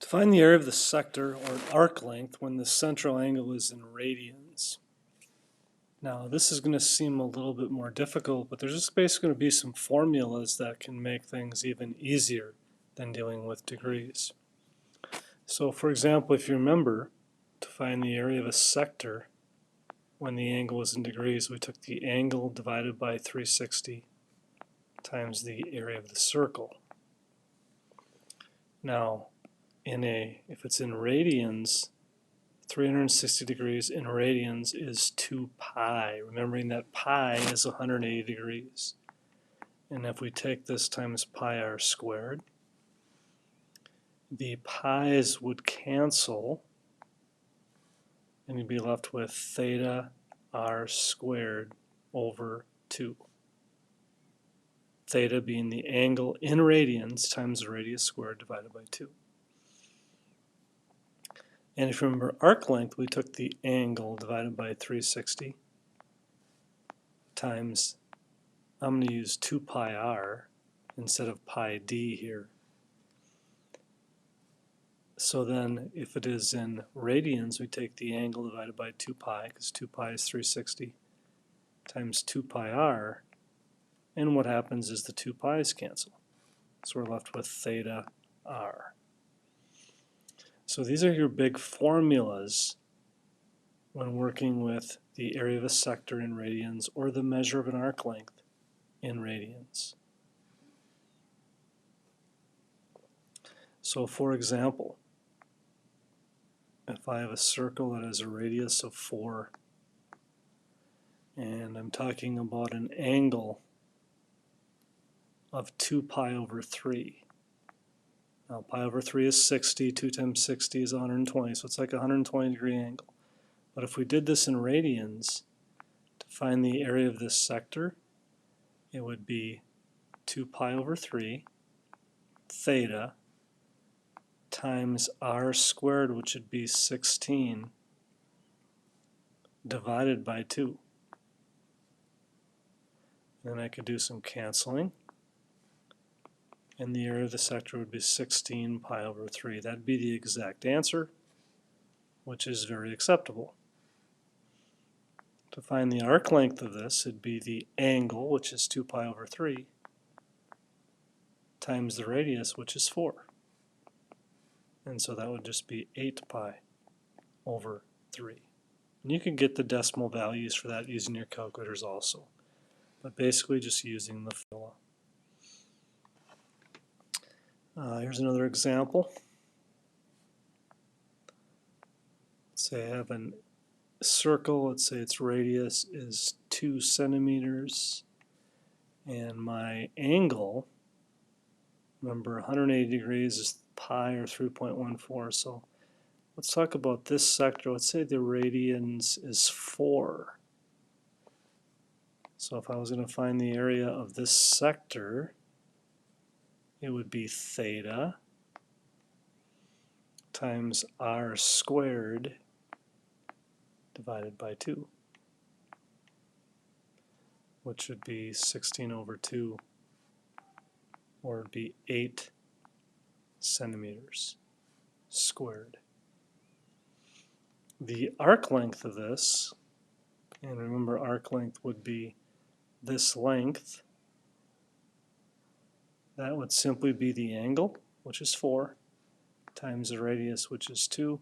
Find the area of the sector or arc length when the central angle is in radians. Now this is going to seem a little bit more difficult, but there's just basically going to be some formulas that can make things even easier than dealing with degrees. So for example, if you remember, to find the area of a sector when the angle was in degrees, we took the angle divided by 360 times the area of the circle. Now if it's in radians, 360 degrees in radians is 2 pi, remembering that pi is 180 degrees. And if we take this times pi r squared, the pi's would cancel, and you'd be left with theta r squared over 2. Theta being the angle in radians times the radius squared divided by 2. And if you remember arc length, we took the angle divided by 360 times, I'm going to use 2 pi r instead of pi d here. So then if it is in radians, we take the angle divided by 2 pi, because 2 pi is 360, times 2 pi r, and what happens is the 2 pi's cancel. So we're left with theta r. So these are your big formulas when working with the area of a sector in radians or the measure of an arc length in radians. So for example, if I have a circle that has a radius of 4 and I'm talking about an angle of 2 pi over 3. Now pi over 3 is 60, 2 times 60 is 120, so it's like a 120 degree angle. But if we did this in radians, to find the area of this sector, it would be 2 pi over 3 theta times r squared, which would be 16, divided by 2. Then I could do some canceling, and the area of the sector would be 16 pi over 3. That'd be the exact answer, which is very acceptable. To find the arc length of this, it'd be the angle, which is 2 pi over 3, times the radius, which is 4. And so that would just be 8 pi over 3. And you can get the decimal values for that using your calculators also, but basically just using the formula. Here's another example. Let's say I have a circle, let's say its radius is 2 centimeters, and my angle, remember 180 degrees is pi or 3.14, so let's talk about this sector. Let's say the radians is 4. So if I was going to find the area of this sector, it would be theta times r squared divided by 2, which would be 16 over 2, or it would be 8 centimeters squared. The arc length of this, and remember arc length would be this length, that would simply be the angle, which is 4, times the radius, which is 2,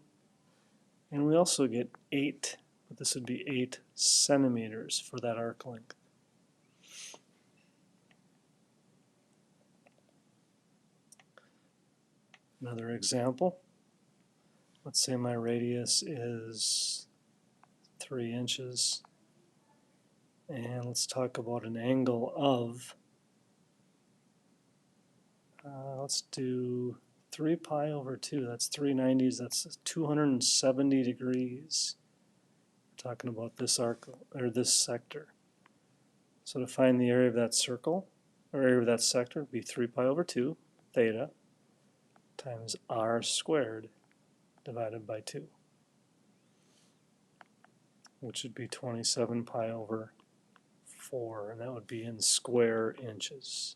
and we also get 8, but this would be 8 centimeters for that arc length. Another example, let's say my radius is 3 inches, and let's talk about an angle of, let's do 3 pi over 2, that's 390s, that's 270 degrees. We're talking about this arc, or this sector. So to find the area of that circle, or area of that sector, would be 3 pi over 2 theta times r squared divided by 2, which would be 27 pi over 4, and that would be in square inches.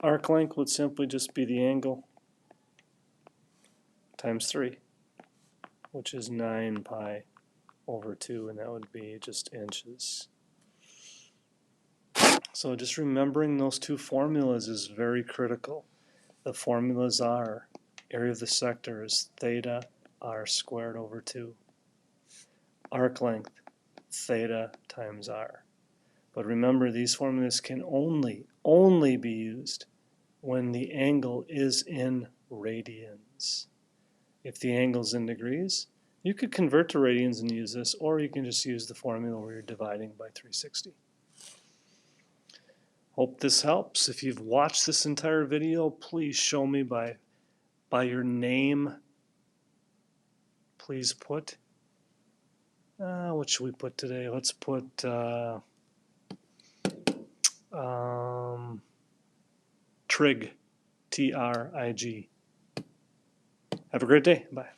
Arc length would simply just be the angle, times 3, which is 9 pi over 2, and that would be just inches. So just remembering those two formulas is very critical. The formulas are area of the sector is theta r squared over 2. Arc length, theta times r. But remember, these formulas can only be used when the angle is in radians. If the angle's in degrees, you could convert to radians and use this, or you can just use the formula where you're dividing by 360. Hope this helps. If you've watched this entire video, please show me by your name. Please put, what should we put today? Let's put Trig, T-R-I-G. Have a great day. Bye.